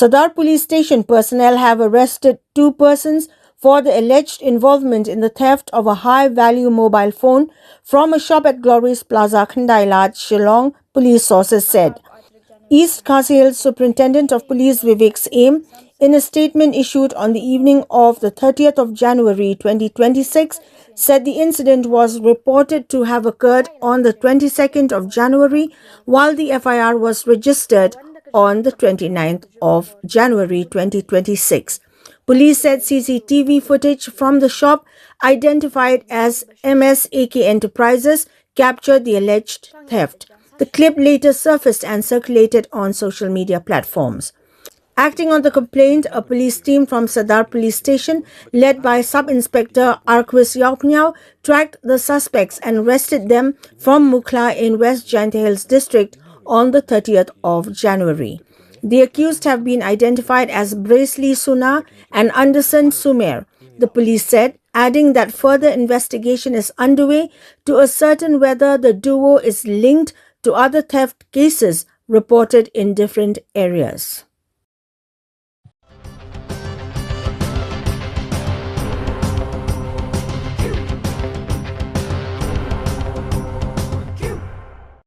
Sadar police station personnel have arrested 2 persons for the alleged involvement in the theft of a high-value mobile phone from a shop at Glories Plaza, Khyndailad, Shillong, police sources said. East Khyndailad Superintendent of Police Vivek Aim, in a statement issued on the evening of the 30th of January 2026, said the incident was reported to have occurred on the 22nd of January, while the FIR was registered on the 29th of January 2026. Police said CCTV footage from the shop, identified as MSAK Enterprises, captured the alleged theft. The clip later surfaced and circulated on social media platforms. Acting on the complaint, a police team from Sadar Police Station, led by Sub-Inspector Arquis Yauknyao, tracked the suspects and arrested them from Mukhla in West Giant Hills district on the 30th of January. The accused have been identified as Braceley Suna and Anderson Sumer, the police said, adding that further investigation is underway to ascertain whether the duo is linked to other theft cases reported in different areas.